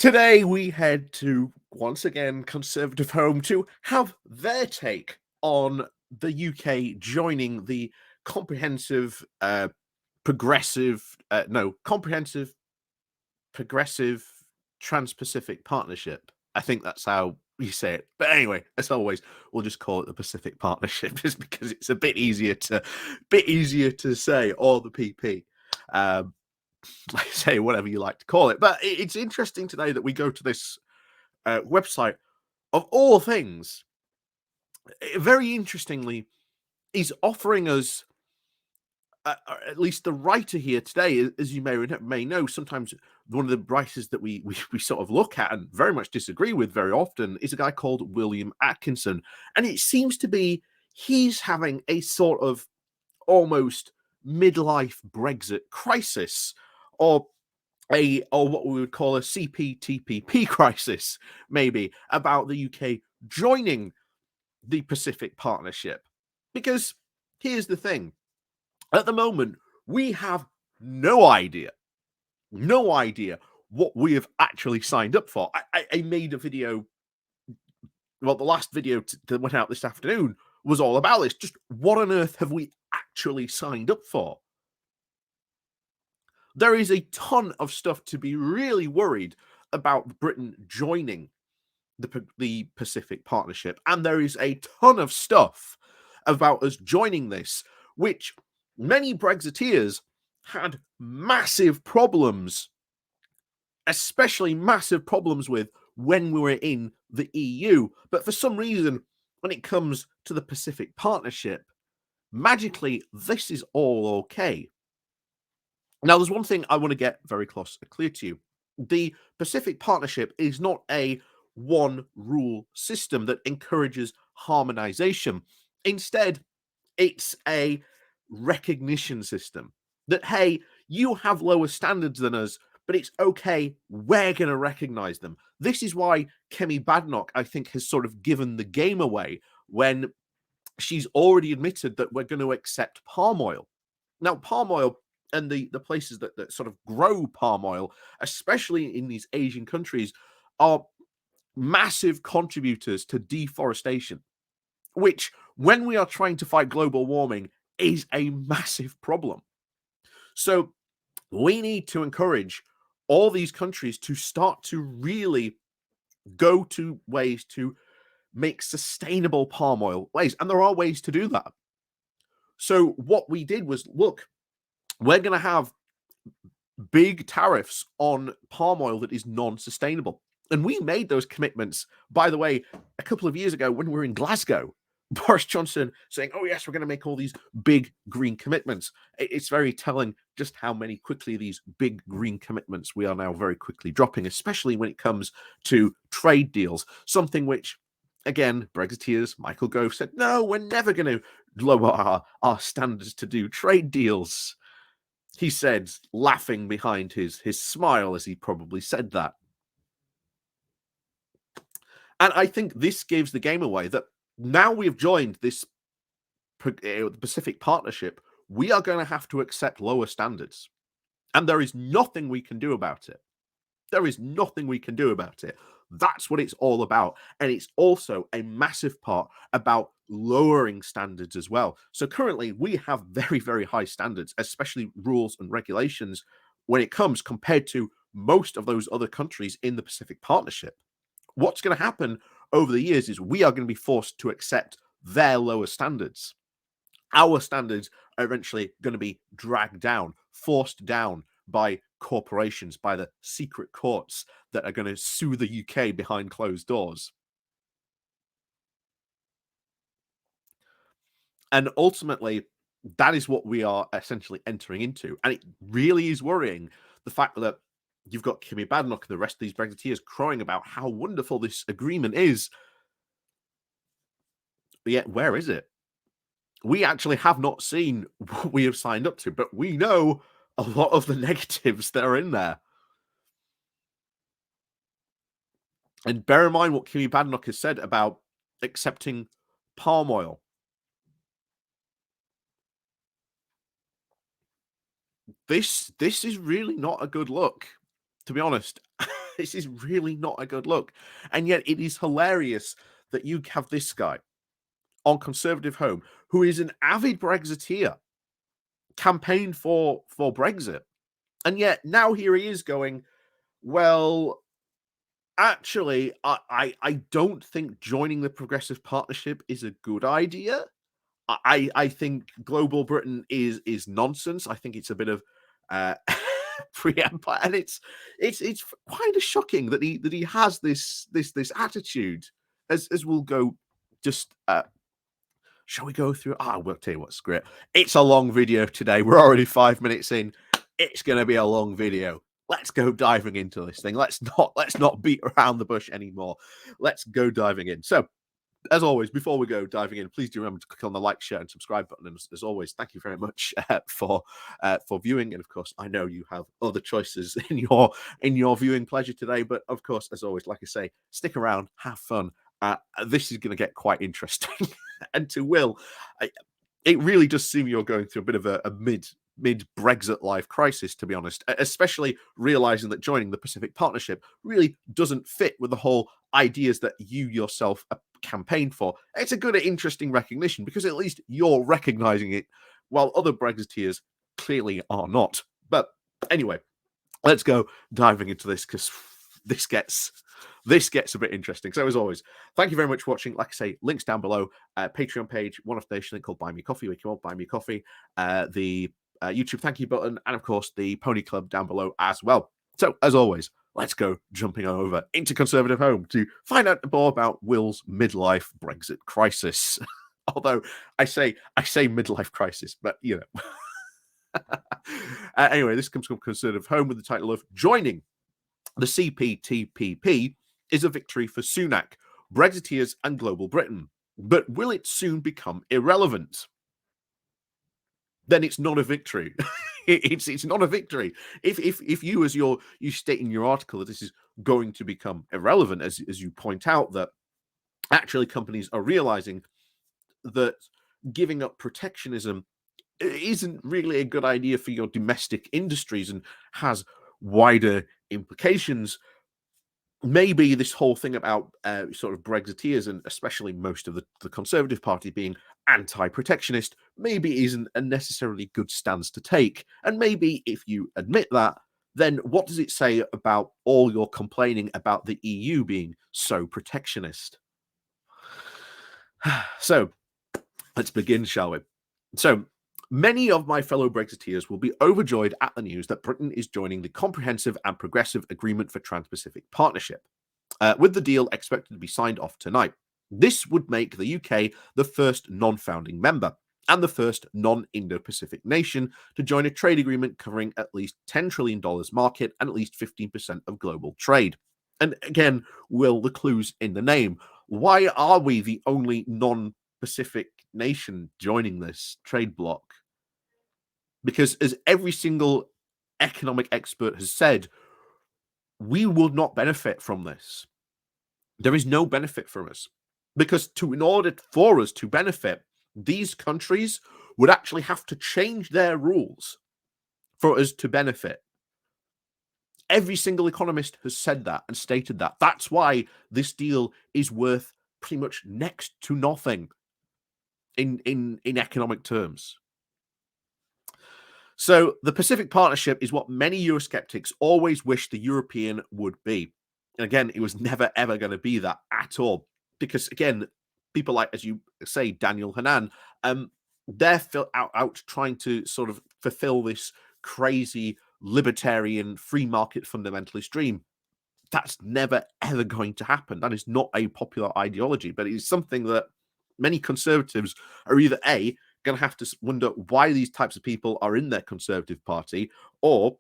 Today we head to once again Conservative Home to have their take on the UK joining the comprehensive progressive no comprehensive progressive Trans-Pacific Partnership. I think that's how you say it. But anyway, as always, we'll just call it the Pacific Partnership just because it's a bit easier to say, or the PP. Um, like I say, whatever you like to call it. But it's interesting today that we go to this website of all things. Very interestingly, is offering us, at least the writer here today, as you may know, sometimes one of the writers that we sort of look at and very much disagree with very often is a guy called William Atkinson, and it seems to be he's having a sort of almost midlife Brexit crisis, or what we would call a CPTPP crisis, maybe, about the UK joining the Pacific Partnership. Because here's the thing. At the moment, we have no idea what we have actually signed up for. I made a video, well, the last video that went out this afternoon was all about this. Just what on earth have we actually signed up for? There is a ton of stuff to be really worried about Britain joining the Pacific Partnership, and there is a ton of stuff about us joining this, which many Brexiteers had massive problems, especially massive problems with when we were in the EU. But for some reason, when it comes to the Pacific Partnership, magically, this is all okay. Now, there's one thing I want to get very clear to you. The Pacific Partnership is not a one rule system that encourages harmonization. Instead, it's a recognition system that, hey, you have lower standards than us, but it's okay. We're going to recognize them. This is why Kemi Badenoch, I think, has sort of given the game away when she's already admitted that we're going to accept palm oil. Now, palm oil and the places that sort of grow palm oil, especially in these Asian countries, are massive contributors to deforestation, which, when we are trying to fight global warming, is a massive problem. So we need to encourage all these countries to start to really go to ways to make sustainable palm oil ways. And there are ways to do that. So what we did was, look, we're going to have big tariffs on palm oil that is non-sustainable. And we made those commitments, by the way, a couple of years ago when we were in Glasgow. Boris Johnson saying, oh, yes, we're going to make all these big green commitments. It's very telling just how many quickly these big green commitments we are now very quickly dropping, especially when it comes to trade deals. Something which, again, Brexiteers, Michael Gove said, no, we're never going to lower our standards to do trade deals. He said, laughing behind his smile as he probably said that. And I think this gives the game away that now we've joined this Pacific Partnership, we are going to have to accept lower standards. And there is nothing we can do about it. There is nothing we can do about it. That's what it's all about. And it's also a massive part about lowering standards as well. So currently we have very, very high standards, especially rules and regulations when it comes compared to most of those other countries in the Pacific Partnership. What's going to happen over the years is we are going to be forced to accept their lower standards. Our standards are eventually going to be dragged down, forced down by corporations, by the secret courts that are going to sue the UK behind closed doors. And ultimately, that is what we are essentially entering into. And it really is worrying, the fact that you've got Kemi Badenoch and the rest of these Brexiteers crowing about how wonderful this agreement is. But yet, where is it? We actually have not seen what we have signed up to, but we know a lot of the negatives that are in there. And bear in mind what Kemi Badenoch has said about accepting palm oil. This is really not a good look, to be honest. This is really not a good look. And yet it is hilarious that you have this guy on Conservative Home, who is an avid Brexiteer, campaigned for Brexit. And yet now here he is going, well, actually, I don't think joining the Progressive Partnership is a good idea. I think Global Britain is nonsense. I think it's a bit of pre-empire, and it's kind of shocking that he has this attitude. As we'll go, just shall we go through? I will tell you what's great. It's a long video today. We're already 5 minutes in. It's going to be a long video. Let's go diving into this thing. Let's not beat around the bush anymore. Let's go diving in. So, as always, before we go diving in, please do remember to click on the like, share, and subscribe button. And as always, thank you very much for viewing. And of course, I know you have other choices in your viewing pleasure today. But of course, as always, like I say, stick around, have fun. This is going to get quite interesting. And to Will, it really does seem you're going through a bit of a mid Brexit life crisis, to be honest, especially realizing that joining the Pacific Partnership really doesn't fit with the whole ideas that you yourself campaigned for. It's a good, interesting recognition because at least you're recognizing it, while other Brexiteers clearly are not. But anyway, let's go diving into this because this gets a bit interesting. So as always, thank you very much for watching. Like I say, links down below. Patreon page, one off nation link called Buy Me Coffee, where you can all buy me coffee. The YouTube thank you button, and of course the Pony Club down below as well. So as always, let's go jumping over into Conservative Home to find out more about Will's midlife Brexit crisis. Although I say midlife crisis, but you know. Anyway, this comes from Conservative Home with the title of "Joining the CPTPP is a victory for Sunak, Brexiteers, and Global Britain. But will it soon become irrelevant?" Then it's not a victory. It's not a victory. If you, as you state in your article, that this is going to become irrelevant, as you point out, that actually companies are realizing that giving up protectionism isn't really a good idea for your domestic industries and has wider implications. Maybe this whole thing about sort of Brexiteers, and especially most of the Conservative Party being anti-protectionist, maybe isn't a necessarily good stance to take. And maybe if you admit that, then what does it say about all your complaining about the EU being so protectionist? So let's begin, shall we? So many of my fellow Brexiteers will be overjoyed at the news that Britain is joining the Comprehensive and Progressive Agreement for Trans-Pacific Partnership, with the deal expected to be signed off tonight. This would make the UK the first non-founding member and the first non-Indo-Pacific nation to join a trade agreement covering at least $10 trillion market and at least 15% of global trade. And again, Will, the clues in the name. Why are we the only non-Pacific nation joining this trade bloc? Because as every single economic expert has said, we will not benefit from this. There is no benefit for us. Because in order for us to benefit, these countries would actually have to change their rules for us to benefit. Every single economist has said that and stated that. That's why this deal is worth pretty much next to nothing in economic terms. So the Pacific Partnership is what many Eurosceptics always wished the European would be. And again, it was never, ever going to be that at all. Because again, people like, as you say, Daniel Hannan, they're out trying to sort of fulfill this crazy libertarian free market fundamentalist dream. That's never, ever going to happen. That is not a popular ideology, but it is something that many conservatives are either A, going to have to wonder why these types of people are in their Conservative Party, or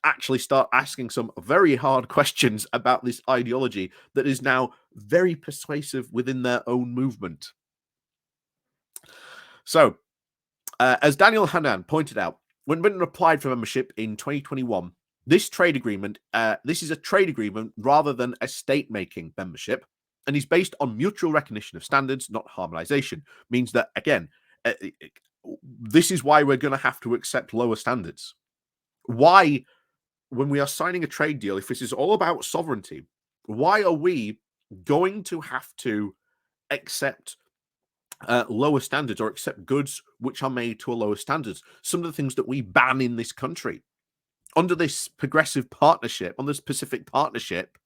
actually start asking some very hard questions about this ideology that is now very persuasive within their own movement. So, as Daniel Hannan pointed out, when Britain applied for membership in 2021, this trade agreement, this is a trade agreement rather than a state-making membership, and is based on mutual recognition of standards, not harmonization. Means that, again, this is why we're going to have to accept lower standards. Why when we are signing a trade deal, if this is all about sovereignty, why are we going to have to accept lower standards or accept goods which are made to a lower standards? Some of the things that we ban in this country under this progressive partnership, on this Pacific Partnership,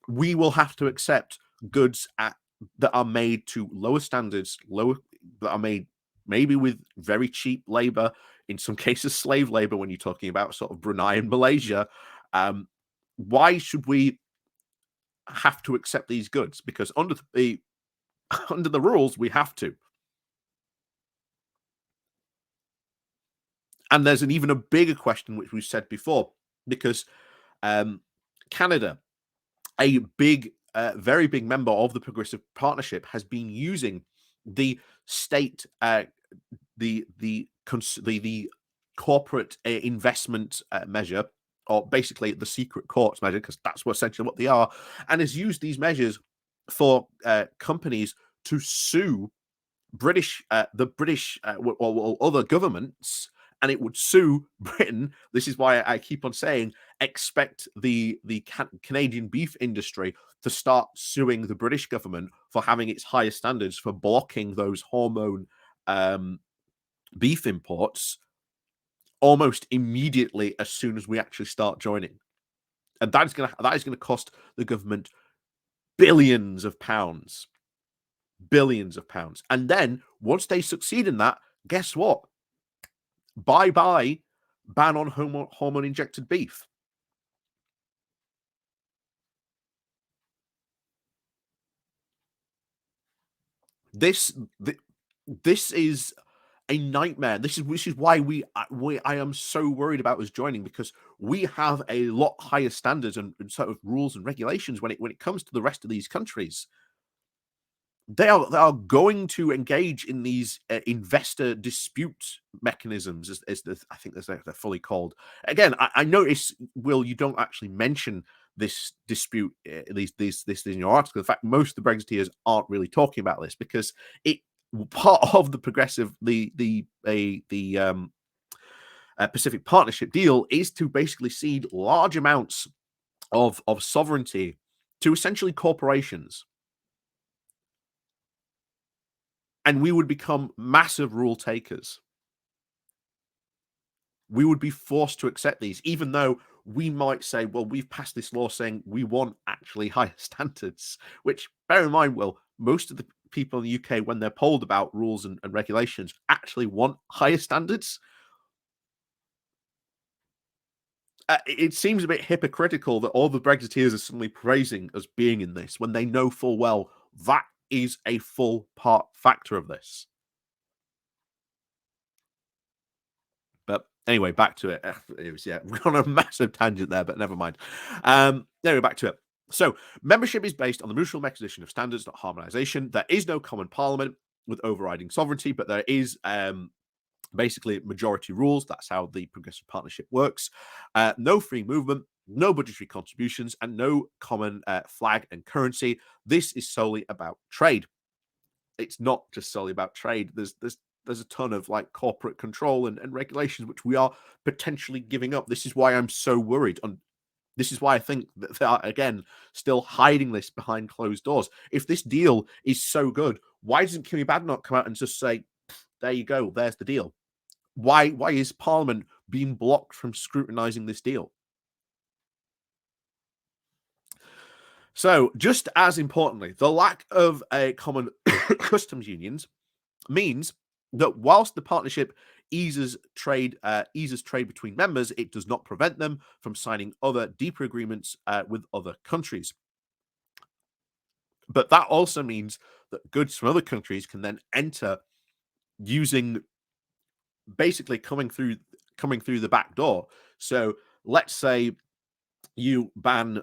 we will have to accept goods that are made to lower standards, that are made maybe with very cheap labor, in some cases slave labor when you're talking about sort of Brunei and Malaysia. Why should we have to accept these goods? Because under the under the rules, we have to. And there's an even a bigger question, which we've said before, because Canada, a very big member of the Progressive Partnership, has been using the state, the corporate investment measure, or basically the secret courts measure, because that's essentially what they are, and has used these measures for companies to sue the British or other governments, and it would sue Britain. This is why I keep on saying, expect the Canadian beef industry to start suing the British government for having its higher standards, for blocking those hormone beef imports almost immediately as soon as we actually start joining. And that is going to cost the government billions of pounds. Billions of pounds. And then once they succeed in that, guess what? Bye-bye ban on hormone injected beef. This is a nightmare. This is why I am so worried about us joining, because we have a lot higher standards and sort of rules and regulations when it comes to the rest of these countries. They are going to engage in these investor dispute mechanisms, I think they're fully called. Again, I notice, Will, you don't actually mention this dispute, this in your article. In fact, most of the Brexiteers aren't really talking about this, because part of the progressive Pacific Partnership deal is to basically cede large amounts of sovereignty to essentially corporations. And we would become massive rule takers. We would be forced to accept these, even though we might say, well, we've passed this law saying we want actually higher standards, which, bear in mind, Will, most of the people in the UK, when they're polled about rules and regulations, actually want higher standards. It seems a bit hypocritical that all the Brexiteers are suddenly praising us being in this, when they know full well that is a full part factor of this. But anyway, back to it. It was, we're on a massive tangent there, but never mind. Anyway, back to it. So, membership is based on the mutual recognition of standards, not harmonization. There is no common parliament with overriding sovereignty, but there is basically majority rules. That's how the Progressive Partnership works. No free movement, no budgetary contributions, and no common flag and currency. This is solely about trade. It's not just solely about trade. There's a ton of like corporate control and regulations which we are potentially giving up. This is why I'm so worried. And this is why I think that they are, again, still hiding this behind closed doors. If this deal is so good, why doesn't Kimmy Badenoch come out and just say, there you go, there's the deal? Why is Parliament being blocked from scrutinizing this deal? So, just as importantly, the lack of a common customs unions means that whilst the partnership eases trade between members, it does not prevent them from signing other deeper agreements with other countries. But that also means that goods from other countries can then enter using, basically coming through the back door. So let's say you ban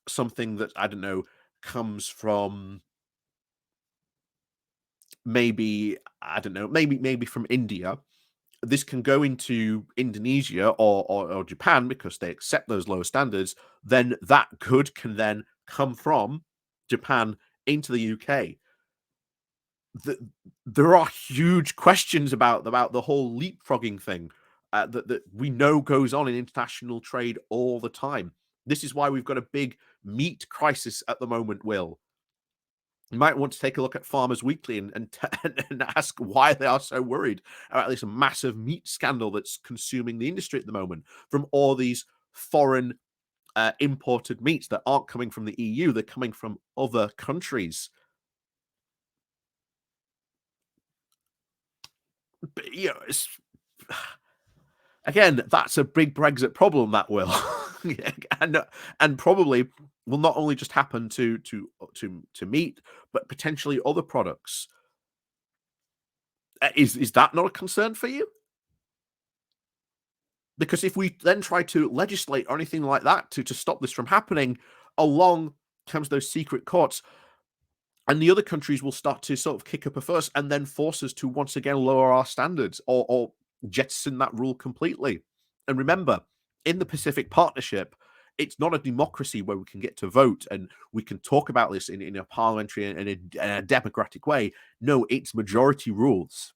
something that, I don't know, comes from maybe from India. This can go into Indonesia or Japan because they accept those lower standards. Then that good can then come from Japan into the UK. There are huge questions about the whole leapfrogging thing. that we know goes on in international trade all the time. This is why we've got a big meat crisis at the moment, Will. You might want to take a look at Farmers Weekly and ask why they are so worried about this massive meat scandal that's consuming the industry at the moment from all these foreign imported meats that aren't coming from the EU, they're coming from other countries. But, again, that's a big Brexit problem, that will. and probably will not only just happen to meat, but potentially other products. Is that not a concern for you? Because if we then try to legislate or anything like that to stop this from happening, along comes those secret courts, and the other countries will start to sort of kick up a fuss and then force us to once again lower our standards or jettison that rule completely. And remember, in the Pacific Partnership, it's not a democracy where we can get to vote and we can talk about this in a parliamentary and in a democratic way. No, it's majority rules.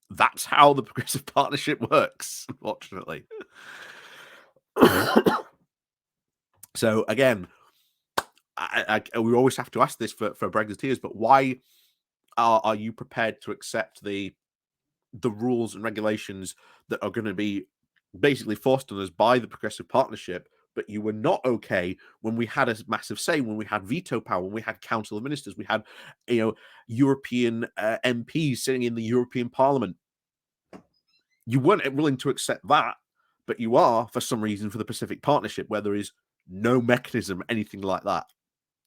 That's how the Progressive Partnership works, unfortunately. So again, we always have to ask this for Brexiteers, but why are you prepared to accept the rules and regulations that are going to be basically forced on us by the Progressive Partnership, but you were not okay when we had a massive say, when we had veto power, when we had Council of Ministers, we had European MPs sitting in the European Parliament. You weren't willing to accept that, but you are, for some reason, for the Pacific Partnership, where there is no mechanism, anything like that.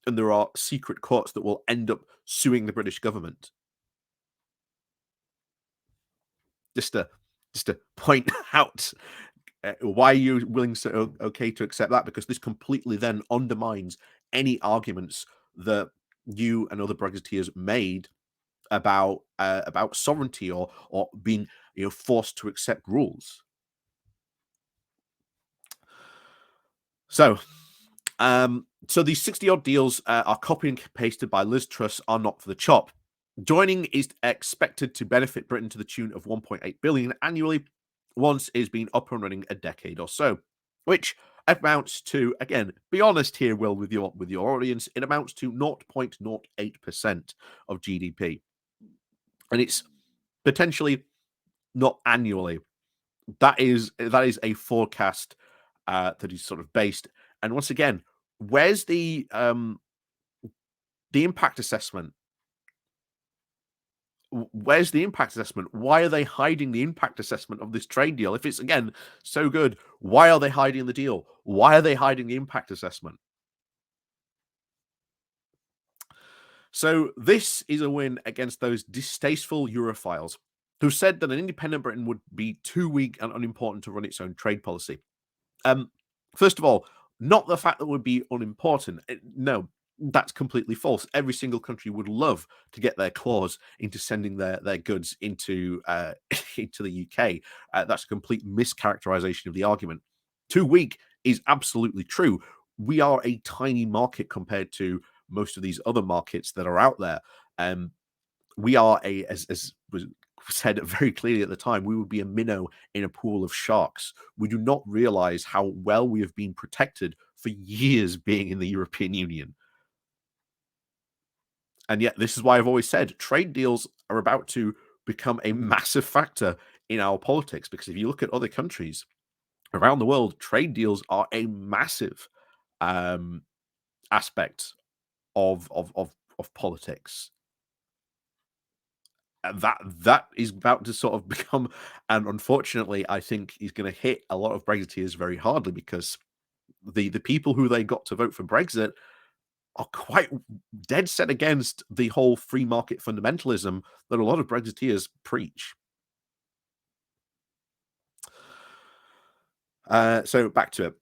And there are secret courts that will end up suing the British government. Just to point out why you're willing to okay to accept that, because this completely then undermines any arguments that you and other Brexiteers made about sovereignty or being forced to accept rules. So these 60 odd deals are copied and pasted by Liz Truss, are not for the chop. Joining is expected to benefit Britain to the tune of 1.8 billion annually once it's been up and running a decade or so, which amounts to, again, be honest here, Will, with your audience, it amounts to 0.08% of GDP. And it's potentially not annually. That is a forecast that is sort of based. And once again, where's the impact assessment? Where's the impact assessment? Why are they hiding the impact assessment of this trade deal? If it's, again, so good, why are they hiding the deal? Why are they hiding the impact assessment? So this is a win against those distasteful Europhiles who said that an independent Britain would be too weak and unimportant to run its own trade policy. First of all, not the fact that it would be unimportant. No, that's completely false. Every single country would love to get their claws into sending their goods into into the UK. That's a complete mischaracterization of the argument. Too weak is absolutely true. We are a tiny market compared to most of these other markets that are out there. We are as was said very clearly at the time, we would be a minnow in a pool of sharks. We do not realize how well we have been protected for years being in the European Union. And yet, this is why I've always said trade deals are about to become a massive factor in our politics. Because if you look at other countries around the world, trade deals are a massive aspect of politics. That is about to sort of become, and unfortunately, I think is going to hit a lot of Brexiteers very hardly, because the people who they got to vote for Brexit are quite dead set against the whole free market fundamentalism that a lot of Brexiteers preach. So back to it.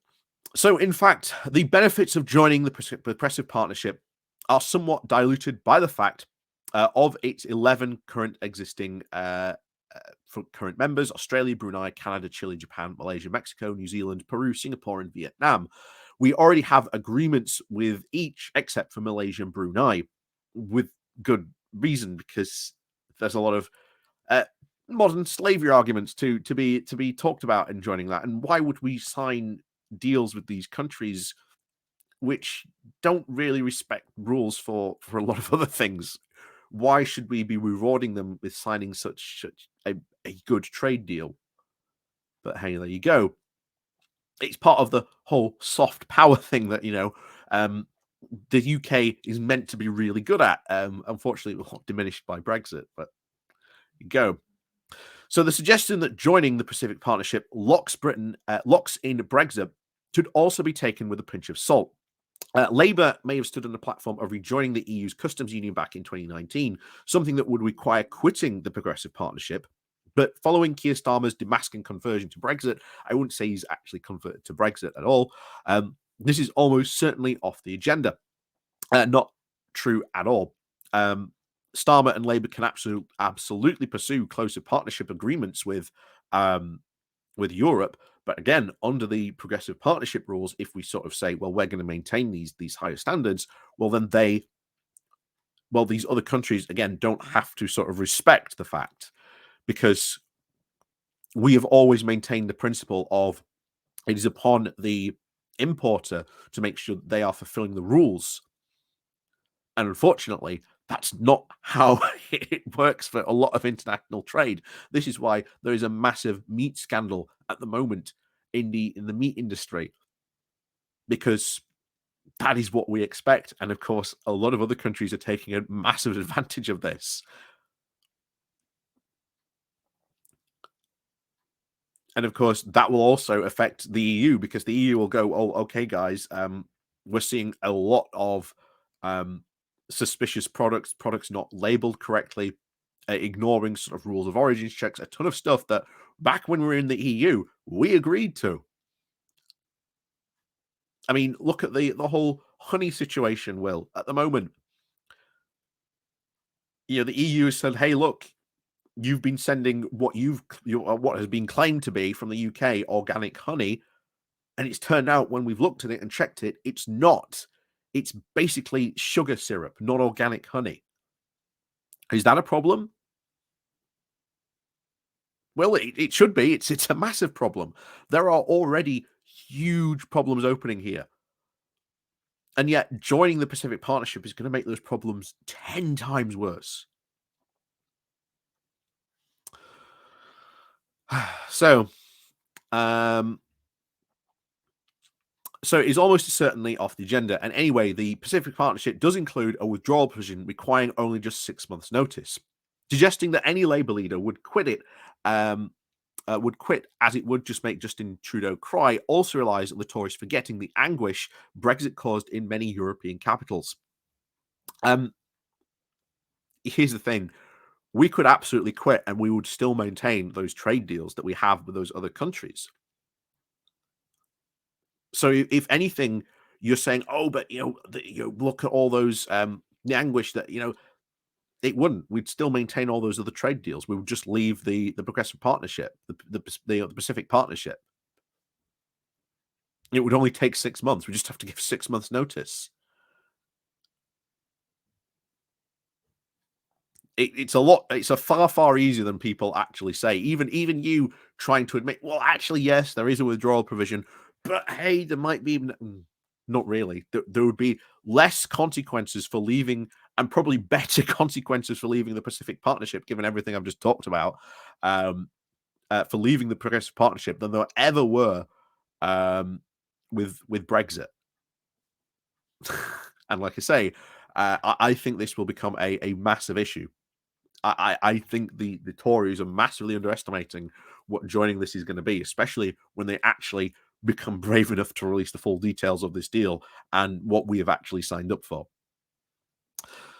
So in fact, the benefits of joining the Progressive Partnership are somewhat diluted by the fact of its 11 current existing current members: Australia, Brunei, Canada, Chile, Japan, Malaysia, Mexico, New Zealand, Peru, Singapore, and Vietnam. We already have agreements with each except for Malaysia and Brunei, with good reason, because there's a lot of uh, modern slavery arguments to be talked about in joining that. And why would we sign deals with these countries which don't really respect rules for a lot of other things? Why should we be rewarding them with signing such a good trade deal? But hey, there you go. It's part of the whole soft power thing that the UK is meant to be really good at. Unfortunately, it was diminished by Brexit, but you go. So the suggestion that joining the Pacific Partnership locks in Brexit should also be taken with a pinch of salt. Labour may have stood on the platform of rejoining the EU's customs union back in 2019, something that would require quitting the Progressive Partnership. But following Keir Starmer's demasking conversion to Brexit, I wouldn't say he's actually converted to Brexit at all. This is almost certainly off the agenda. Not true at all. Starmer and Labour can absolutely pursue closer partnership agreements with Europe, but again, under the progressive partnership rules, if we sort of say, well, we're going to maintain these higher standards, well, then these other countries again don't have to sort of respect the fact, because we have always maintained the principle of it is upon the importer to make sure they are fulfilling the rules. And unfortunately, that's not how it works for a lot of international trade. This is why there is a massive meat scandal at the moment in the meat industry, because that is what we expect. And of course, a lot of other countries are taking a massive advantage of this. And of course, that will also affect the EU, because the EU will go, oh, okay, guys, we're seeing a lot of suspicious products not labeled correctly, ignoring sort of rules of origin checks, a ton of stuff that back when we were in the EU, we agreed to. I mean, look at the whole honey situation, Will. At the moment, the EU has said, hey, look, you've been sending what what has been claimed to be from the UK organic honey, and it's turned out when we've looked at it and checked it, it's not. It's basically sugar syrup, not organic honey. Is that a problem? Well, it should be. It's a massive problem. There are already huge problems opening here. And yet joining the Pacific Partnership is going to make those problems 10 times worse. So, so it's almost certainly off the agenda. And anyway, the Pacific Partnership does include a withdrawal provision requiring only just 6 months' notice, suggesting that any Labour leader would quit as it would just make Justin Trudeau cry. Also relies on the Tories forgetting the anguish Brexit caused in many European capitals. Here's the thing. We could absolutely quit and we would still maintain those trade deals that we have with those other countries. So if anything, you're saying, oh, but look at all those the anguish that it wouldn't. We'd still maintain all those other trade deals. We would just leave the progressive partnership, the Pacific Partnership. It would only take 6 months. We just have to give 6 months notice. It's a lot. It's a far easier than people actually say. Even you trying to admit, well, actually, yes, there is a withdrawal provision, but hey, there might be not really. There would be less consequences for leaving, and probably better consequences for leaving the Pacific Partnership, given everything I've just talked about, for leaving the Progressive Partnership than there ever were with Brexit. And like I say, I think this will become a massive issue. I think the Tories are massively underestimating what joining this is going to be, especially when they actually become brave enough to release the full details of this deal and what we have actually signed up for.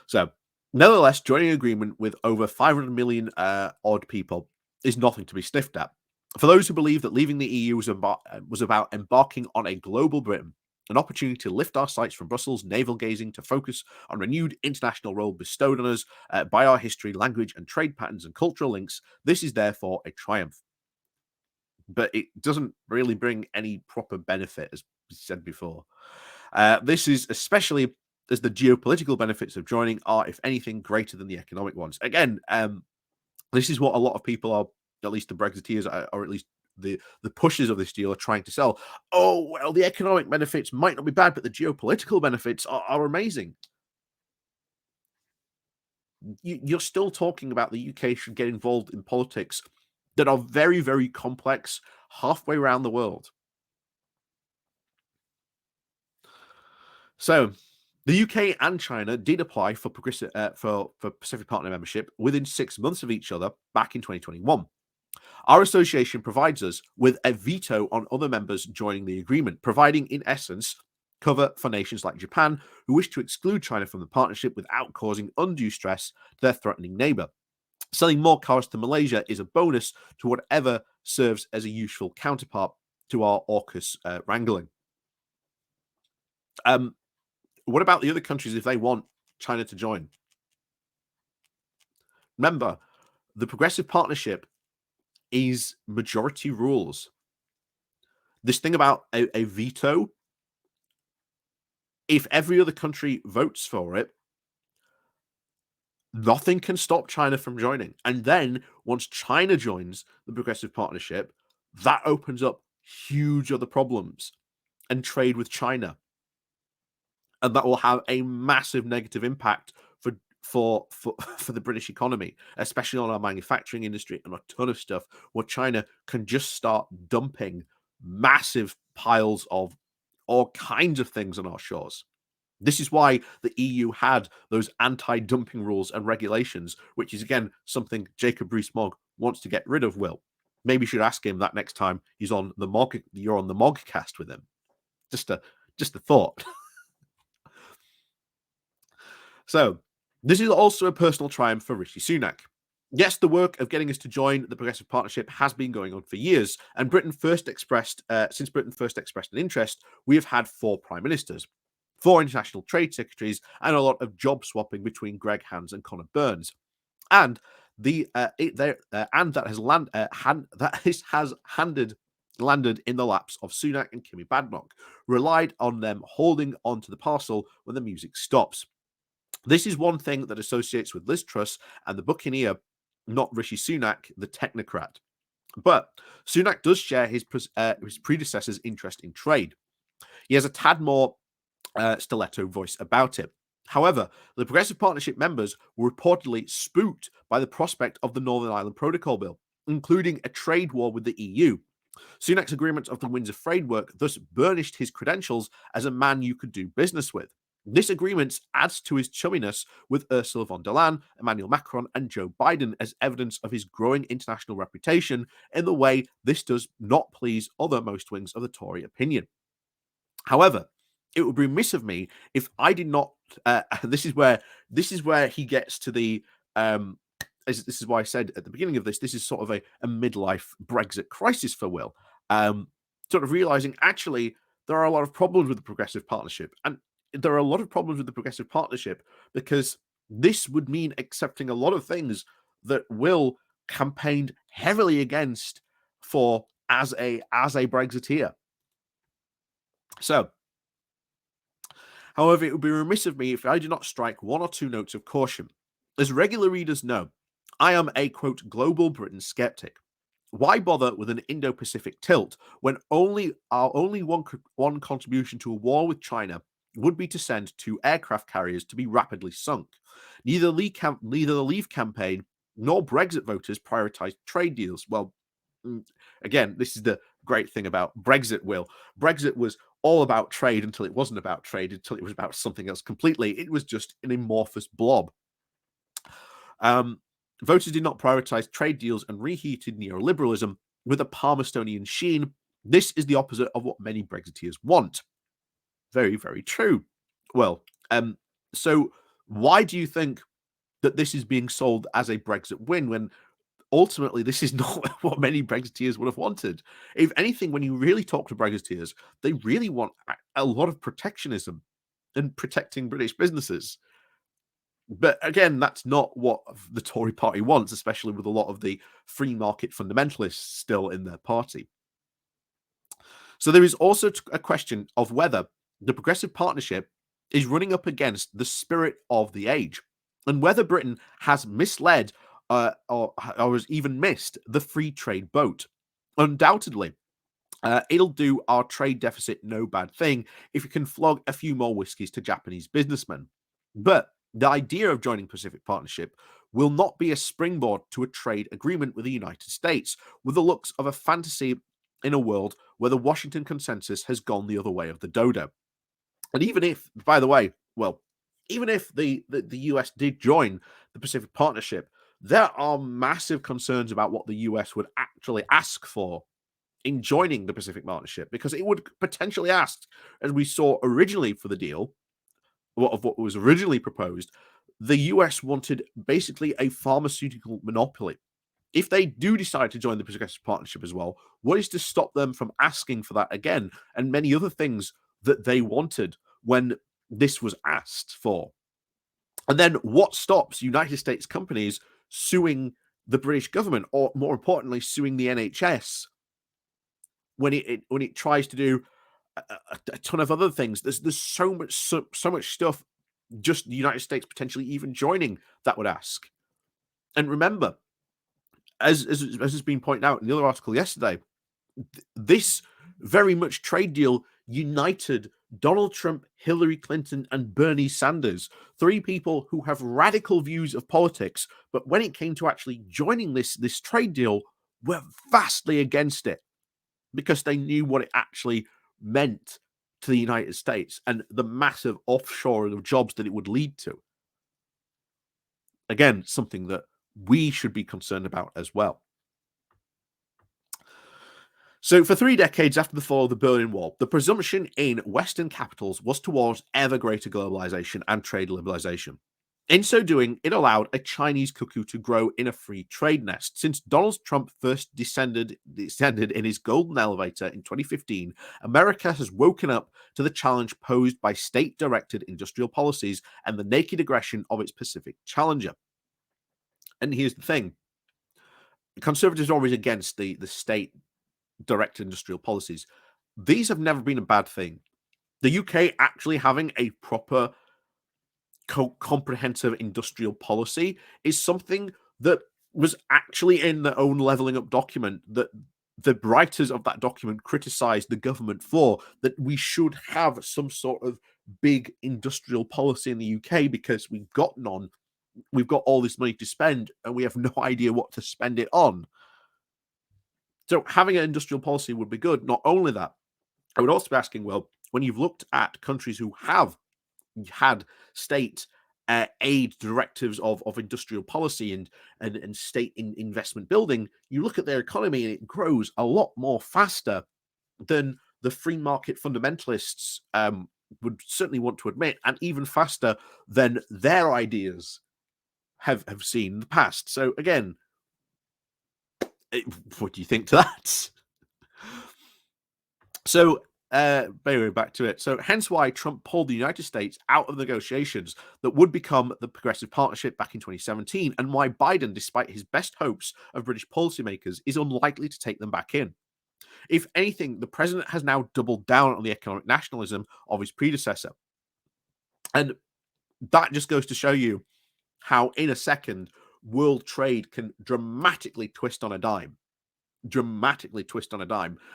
So, nevertheless, joining an agreement with over 500 million odd people is nothing to be sniffed at. For those who believe that leaving the EU was about embarking on a global Britain, an opportunity to lift our sights from Brussels navel gazing to focus on renewed international role bestowed on us by our history, language, and trade patterns and cultural links, this is therefore a triumph. But it doesn't really bring any proper benefit, as we said before. This is especially as the geopolitical benefits of joining are, if anything, greater than the economic ones. Again, This is what a lot of people are, at least the Brexiteers, or at least the pushers of this deal, are trying to sell. Oh, well, the economic benefits might not be bad, but the geopolitical benefits are amazing. You're still talking about the UK should get involved in politics that are very, very complex halfway around the world. So the UK and China did apply for Pacific Partner membership within 6 months of each other back in 2021. Our association provides us with a veto on other members joining the agreement, providing, in essence, cover for nations like Japan who wish to exclude China from the partnership without causing undue stress to their threatening neighbor. Selling more cars to Malaysia is a bonus to whatever serves as a useful counterpart to our AUKUS wrangling. What about the other countries if they want China to join? Remember, the progressive partnership is majority rules. This thing about a veto, if every other country votes for it, nothing can stop China from joining. And then once China joins the progressive partnership, that opens up huge other problems and trade with China. And that will have a massive negative impact for the British economy, especially on our manufacturing industry and a ton of stuff where China can just start dumping massive piles of all kinds of things on our shores. This is why the EU had those anti-dumping rules and regulations, which is again something Jacob Rees-Mogg wants to get rid of. Will, maybe you should ask him that next time he's on the Mogg. You're on the Moggcast with him. Just a thought. So this is also a personal triumph for Rishi Sunak. Yes, the work of getting us to join the Progressive Partnership has been going on for years, and since Britain first expressed an interest, we have had 4 prime ministers, 4 international trade secretaries, and a lot of job swapping between Greg Hands and Conor Burns, and that has landed in the laps of Sunak and Kimi Badnoch, relied on them holding on to the parcel when the music stops. This is one thing that associates with Liz Truss and the Buccaneer, not Rishi Sunak, the technocrat. But Sunak does share his predecessor's interest in trade. He has a tad more stiletto voice about it. However, the Progressive Partnership members were reportedly spooked by the prospect of the Northern Ireland Protocol Bill, including a trade war with the EU. Sunak's agreement of the Windsor framework thus burnished his credentials as a man you could do business with. This agreement adds to his chumminess with Ursula von der Leyen, Emmanuel Macron, and Joe Biden as evidence of his growing international reputation in the way this does not please other most wings of the Tory opinion. However, it would be remiss of me if I did not. This is where he gets to the. This is why I said at the beginning of this. This is sort of a midlife Brexit crisis for Will. Sort of realizing actually there are a lot of problems with the Progressive Partnership, and there are a lot of problems with the Progressive Partnership because this would mean accepting a lot of things that Will campaigned heavily against for as a Brexiteer. So, however, it would be remiss of me if I did not strike 1 or 2 notes of caution. As regular readers know, I am a, quote, global Britain skeptic. Why bother with an Indo-Pacific tilt when our only one contribution to a war with China would be to send 2 aircraft carriers to be rapidly sunk? Neither the Leave campaign nor Brexit voters prioritized trade deals. Well, again, this is the great thing about Brexit, Will. Brexit was all about trade until it wasn't about trade, until it was about something else completely. It was just an amorphous blob. Voters did not prioritize trade deals and reheated neoliberalism with a Palmerstonian sheen. This is the opposite of what many Brexiteers want. Very, very true. Well, so why do you think that this is being sold as a Brexit win when ultimately this is not what many Brexiteers would have wanted? If anything, when you really talk to Brexiteers, they really want a lot of protectionism and protecting British businesses. But again, that's not what the Tory party wants, especially with a lot of the free market fundamentalists still in their party. So there is also a question of whether the Progressive Partnership is running up against the spirit of the age and whether Britain has misled or has even missed the free trade boat. Undoubtedly, it'll do our trade deficit no bad thing if it can flog a few more whiskies to Japanese businessmen. But the idea of joining Pacific Partnership will not be a springboard to a trade agreement with the United States, with the looks of a fantasy in a world where the Washington consensus has gone the other way of the dodo. And even if, by the way, well, even if the US did join the Pacific Partnership, there are massive concerns about what the US would actually ask for in joining the Pacific Partnership, because it would potentially ask, as we saw originally for the deal, of what was originally proposed, the US wanted basically a pharmaceutical monopoly. If they do decide to join the Progressive Partnership as well, what is to stop them from asking for that again and many other things that they wanted when this was asked for? And then what stops United States companies suing the British government, or more importantly, suing the NHS when it tries to do a ton of other things? There's so much stuff just the United States potentially even joining that would ask. And remember, as has been pointed out in the other article yesterday, this very much trade deal united Donald Trump, Hillary Clinton, and Bernie Sanders, three people who have radical views of politics, but when it came to actually joining this trade deal, were vastly against it because they knew what it actually meant to the United States and the massive offshoring of jobs that it would lead to. Again, something that we should be concerned about as well. So, for 3 decades after the fall of the Berlin Wall, the presumption in Western capitals was towards ever greater globalization and trade liberalization. In so doing, it allowed a Chinese cuckoo to grow in a free trade nest. Since Donald Trump first descended in his golden elevator in 2015, America has woken up to the challenge posed by state-directed industrial policies and the naked aggression of its Pacific challenger. And here's the thing. Conservatives are always against the state-directed industrial policies. These have never been a bad thing. The UK actually having a proper comprehensive industrial policy is something that was actually in their own leveling up document that the writers of that document criticized the government for, that we should have some sort of big industrial policy in the UK because we've got none. We've got all this money to spend and we have no idea what to spend it on. So having an industrial policy would be good. Not only that, I would also be asking, well, when you've looked at countries who have had state aid directives of industrial policy and state investment building, you look at their economy and it grows a lot more faster than the free market fundamentalists would certainly want to admit, and even faster than their ideas have seen in the past. So again, what do you think to that? So anyway, back to it. So hence why Trump pulled the United States out of negotiations that would become the Progressive Partnership back in 2017, and why Biden, despite his best hopes of British policymakers, is unlikely to take them back in. If anything, the president has now doubled down on the economic nationalism of his predecessor. And that just goes to show you how, in a second, world trade can dramatically twist on a dime.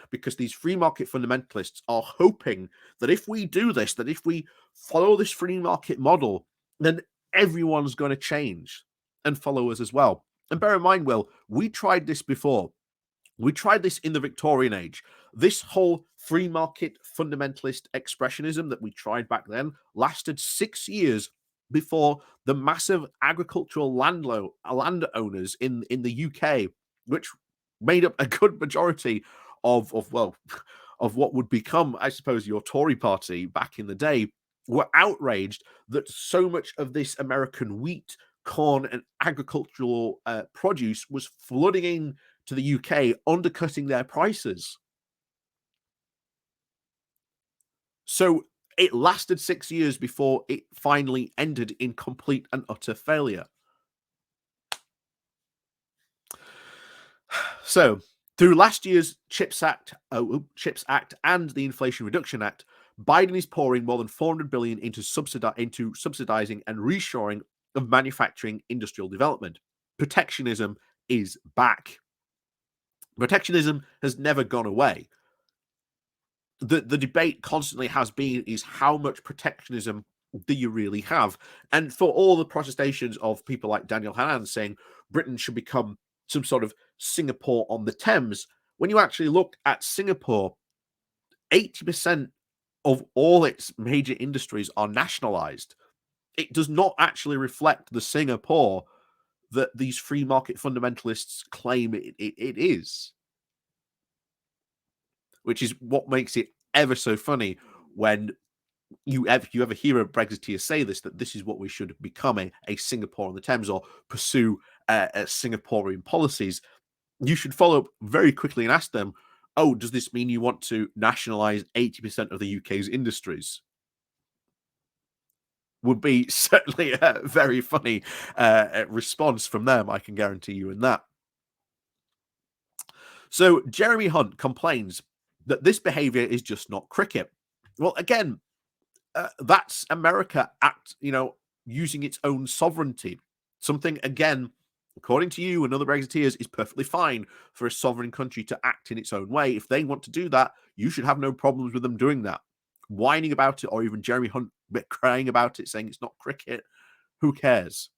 Because these free market fundamentalists are hoping that if we do this, that if we follow this free market model, then everyone's going to change and follow us as well. And bear in mind, Will, we tried this before. We tried this in the Victorian age. This whole free market fundamentalist expressionism that we tried back then lasted 6 years before the massive agricultural landowners in the UK, which made up a good majority of what would become, I suppose, your Tory party back in the day, were outraged that so much of this American wheat, corn, and agricultural produce was flooding in to the UK, undercutting their prices. So it lasted 6 years before it finally ended in complete and utter failure. So, through last year's CHIPS Act and the Inflation Reduction Act, Biden is pouring more than $400 billion into subsidizing and reshoring of manufacturing industrial development. Protectionism is back. Protectionism has never gone away. The debate constantly has been is how much protectionism do you really have? And for all the protestations of people like Daniel Hannan saying Britain should become some sort of Singapore on the Thames, when you actually look at Singapore, 80% of all its major industries are nationalized. It does not actually reflect the Singapore that these free market fundamentalists claim it is, which is what makes it ever so funny when you ever hear a Brexiteer say this, that this is what we should become, a Singapore on the Thames, or pursue Singaporean policies. You should follow up very quickly and ask them, oh, does this mean you want to nationalize 80% of the UK's industries? Would be certainly a very funny response from them, I can guarantee you in that. So Jeremy Hunt complains that this behavior is just not cricket. Well, again, that's America using its own sovereignty. Something, again, according to you and other Brexiteers, is perfectly fine for a sovereign country to act in its own way. If they want to do that, you should have no problems with them doing that. Whining about it, or even Jeremy Hunt crying about it, saying it's not cricket, who cares?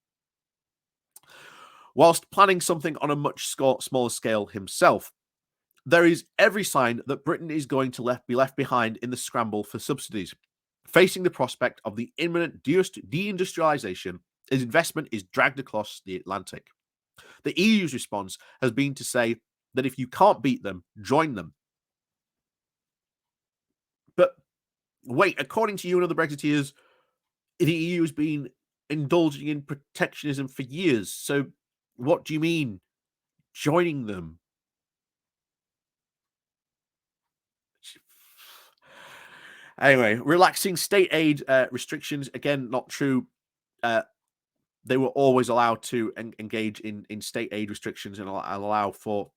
Whilst planning something on a much smaller scale himself, there is every sign that Britain is going to be left behind in the scramble for subsidies. Facing the prospect of the imminent deindustrialization, as investment is dragged across the Atlantic. The EU's response has been to say that if you can't beat them, join them. But wait, according to you and other Brexiteers, the EU has been indulging in protectionism for years. So what do you mean joining them? Anyway, relaxing state aid restrictions, again, not true. They were always allowed to engage in state aid restrictions and allow for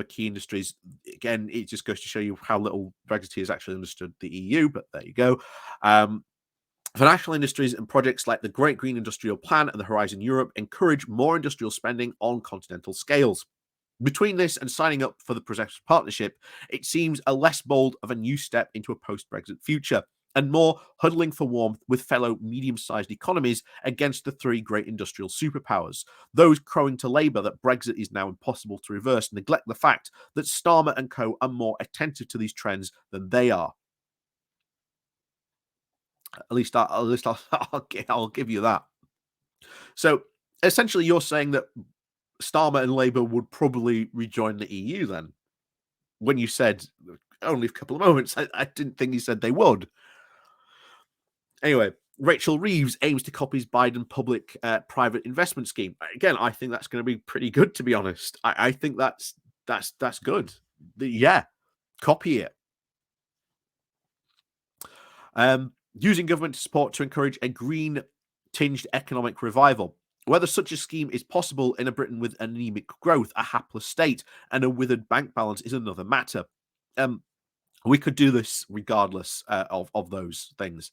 key industries. Again, it just goes to show you how little Brexiteers actually understood the EU, but there you go. For national industries and projects like the Great Green Industrial Plan and the Horizon Europe encourage more industrial spending on continental scales. Between this and signing up for the Progressive Partnership, it seems a less bold of a new step into a post-Brexit future, and more huddling for warmth with fellow medium-sized economies against the three great industrial superpowers. Those crowing to Labour that Brexit is now impossible to reverse neglect the fact that Starmer and co are more attentive to these trends than they are. At least I'll give you that. So essentially, you're saying that Starmer and Labour would probably rejoin the EU then? When you said only a couple of moments, I didn't think you said they would. Anyway, Rachel Reeves aims to copy Biden public private investment scheme. Again, I think that's going to be pretty good, to be honest. I think that's good. Yeah, copy it. Using government support to encourage a green tinged economic revival. Whether such a scheme is possible in a Britain with anemic growth, a hapless state, and a withered bank balance is another matter. We could do this regardless of those things.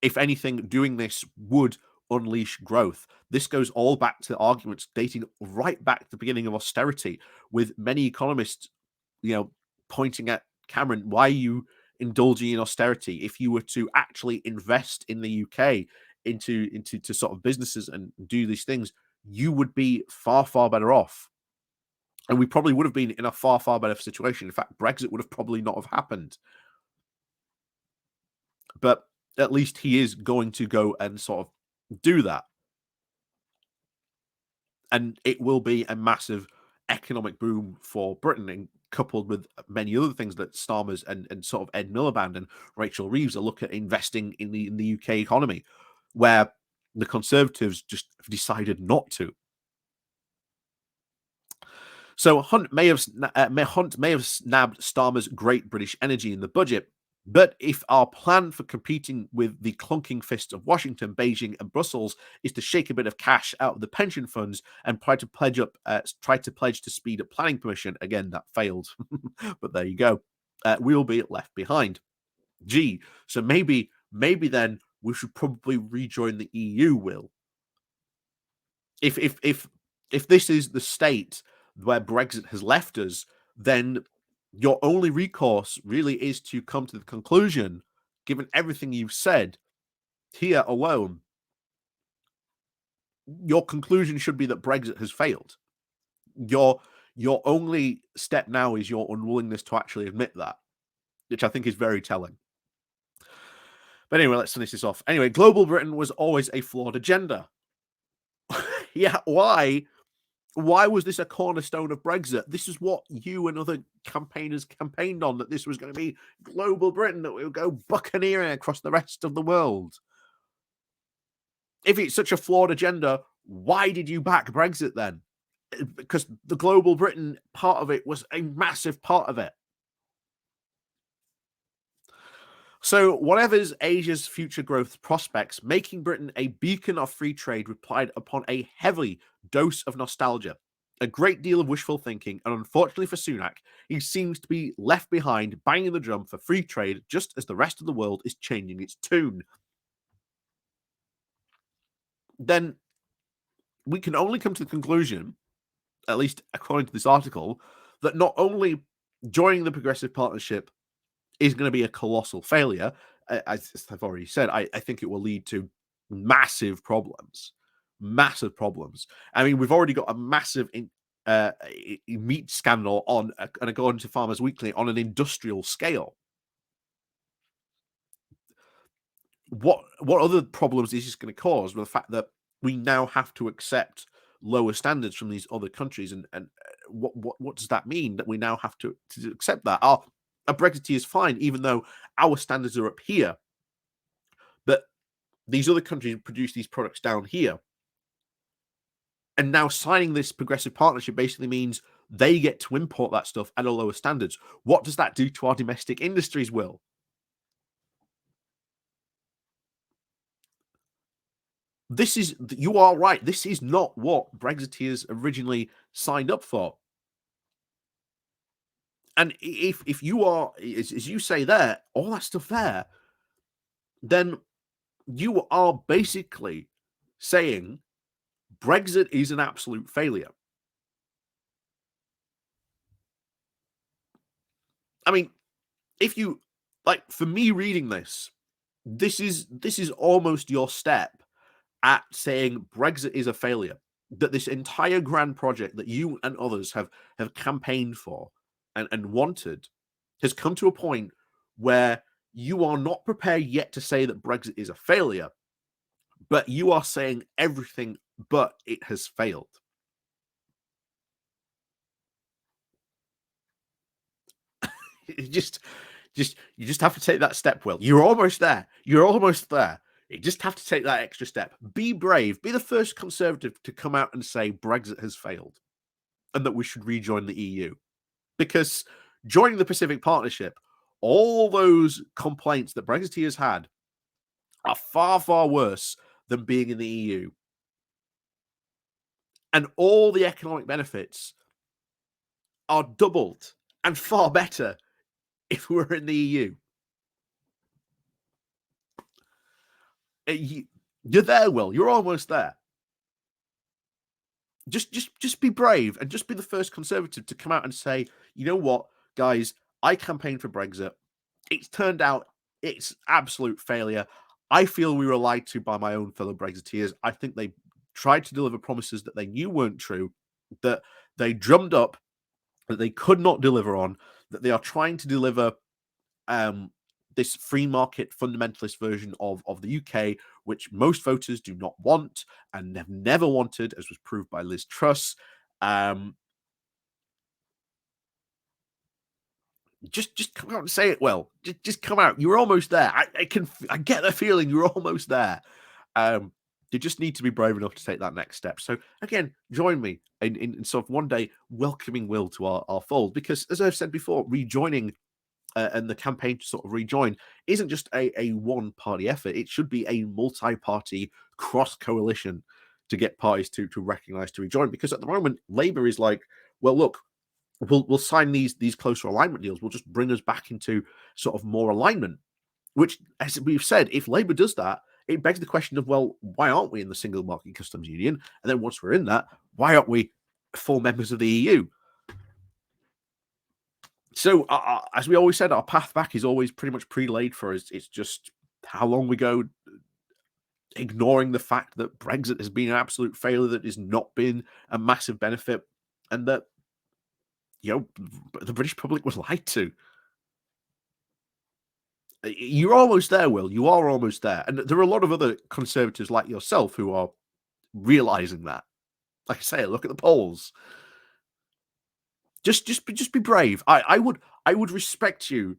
If anything, doing this would unleash growth. This goes all back to arguments dating right back to the beginning of austerity, with many economists, pointing at Cameron, why are you indulging in austerity? If you were to actually invest in the UK into sort of businesses and do these things, you would be far, far better off. And we probably would have been in a far, far better situation. In fact, Brexit would have probably not have happened. But at least he is going to go and sort of do that. And it will be a massive economic boom for Britain, and coupled with many other things that Starmer's and sort of Ed Miliband and Rachel Reeves are looking at investing in the UK economy, where the Conservatives just have decided not to. So Hunt may have snabbed Starmer's Great British Energy in the budget, but if our plan for competing with the clunking fists of Washington, Beijing, and Brussels is to shake a bit of cash out of the pension funds and try to pledge to speed up planning permission, again that failed, but there you go. We'll be left behind. Gee, so maybe then we should probably rejoin the EU. Will, If this is the state where Brexit has left us, then your only recourse really is to come to the conclusion, given everything you've said here alone, your conclusion should be that Brexit has failed. Your only step now is your unwillingness to actually admit that, which I think is very telling. But anyway, let's finish this off. Anyway, global Britain was always a flawed agenda. Yeah, why? Why was this a cornerstone of Brexit? This is what you and other campaigners campaigned on, that this was going to be global Britain, that we would go buccaneering across the rest of the world. If it's such a flawed agenda, why did you back Brexit then? Because the global Britain part of it was a massive part of it. So, whatever's Asia's future growth prospects, making Britain a beacon of free trade relied upon a heavy dose of nostalgia, a great deal of wishful thinking, and unfortunately for Sunak, he seems to be left behind banging the drum for free trade just as the rest of the world is changing its tune. Then we can only come to the conclusion, at least according to this article, that not only joining the Progressive Partnership is going to be a colossal failure. As I've already said, I think it will lead to massive problems. Massive problems. I mean, we've already got a massive meat scandal on, and according to Farmers Weekly, on an industrial scale. What other problems is this going to cause? With the fact that we now have to accept lower standards from these other countries, and what does that mean? That we now have to accept that? A Brexiteer is fine, even though our standards are up here, but these other countries produce these products down here. And now signing this progressive partnership basically means they get to import that stuff at a lower standards. What does that do to our domestic industries, Will? You are right. This is not what Brexiteers originally signed up for. And if you are, as you say there, all that stuff there, then you are basically saying Brexit is an absolute failure. I mean, if you like, for me reading this is almost your step at saying Brexit is a failure. That this entire grand project that you and others have campaigned for and wanted has come to a point where you are not prepared yet to say that Brexit is a failure, but you are saying everything but it has failed. You just have to take that step, Will. You're almost there. You're almost there. You just have to take that extra step. Be brave. Be the first Conservative to come out and say Brexit has failed and that we should rejoin the EU. Because joining the Pacific Partnership, all those complaints that Brexiteers had are far, far worse than being in the EU. And all the economic benefits are doubled and far better if we're in the EU. You're there, Will. You're almost there. Just be brave and just be the first Conservative to come out and say, you know what, guys, I campaigned for Brexit. It's turned out it's absolute failure. I feel we were lied to by my own fellow Brexiteers. I think they tried to deliver promises that they knew weren't true, that they drummed up, that they could not deliver on, that they are trying to deliver this free market fundamentalist version of the UK, which most voters do not want and have never wanted, as was proved by Liz Truss. Just come out and say it, Will. Just come out. You're almost there. I get the feeling you're almost there. You just need to be brave enough to take that next step. So again, join me in sort of one day welcoming Will to our fold, because as I've said before, rejoining and the campaign to sort of rejoin isn't just a one-party effort. It should be a multi-party cross-coalition to get parties to recognise to rejoin. Because at the moment, Labour is like, well, look, we'll sign these closer alignment deals. We'll just bring us back into sort of more alignment. Which, as we've said, if Labour does that, it begs the question of, well, why aren't we in the single market customs union? And then once we're in that, why aren't we full members of the EU? So, as we always said, our path back is always pretty much pre-laid for us. It's just how long we go ignoring the fact that Brexit has been an absolute failure, that has not been a massive benefit, and that, you know, the British public was lied to. You're almost there, Will. You are almost there. And there are a lot of other conservatives like yourself who are realizing that. Like I say, look at the polls. Just be brave. I would respect you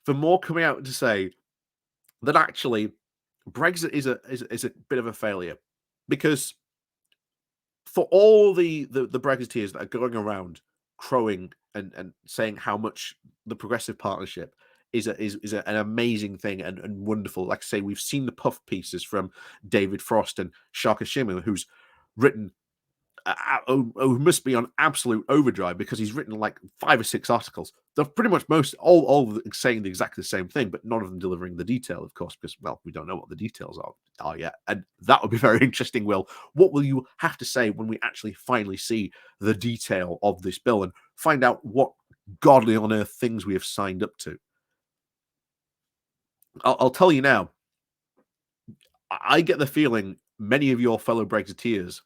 for more coming out to say that actually Brexit is a bit of a failure, because for all the Brexiteers that are going around crowing and saying how much the progressive partnership is an amazing thing and wonderful. Like I say, we've seen the puff pieces from David Frost and Shaka Shimmer, who's written must be on absolute overdrive, because he's written like 5 or 6 articles. They're pretty much all saying exactly the same thing, but none of them delivering the detail, of course, because, well, we don't know what the details are yet. And that would be very interesting, Will. What will you have to say when we actually finally see the detail of this bill and find out what godly on earth things we have signed up to? I'll tell you now, I get the feeling many of your fellow Brexiteers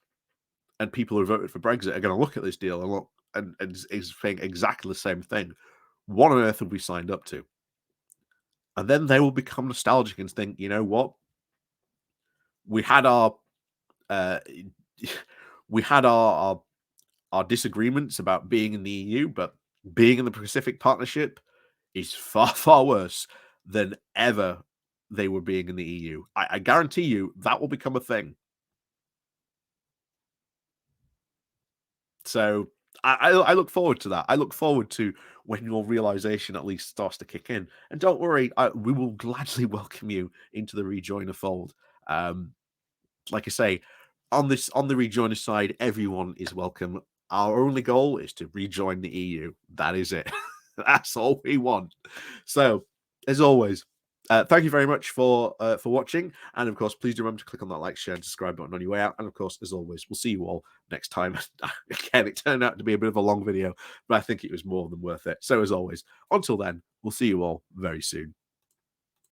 and people who voted for Brexit are going to look at this deal and look and is saying exactly the same thing. What on earth have we signed up to? And then they will become nostalgic and think, you know what? We had our uh, we had our disagreements about being in the EU, but being in the Pacific Partnership is far, far worse than ever they were being in the EU. I guarantee you that will become a thing. So I look forward to that. I look forward to when your realization at least starts to kick in. And don't worry, we will gladly welcome you into the rejoiner fold. Um, like I say, on the rejoiner side, everyone is welcome. Our only goal is to rejoin the EU. That is it. That's all we want. So, as always, thank you very much for watching. And of course, please do remember to click on that like, share, and subscribe button on your way out. And of course, as always, we'll see you all next time. Again, it turned out to be a bit of a long video, but I think it was more than worth it. So as always, until then, we'll see you all very soon.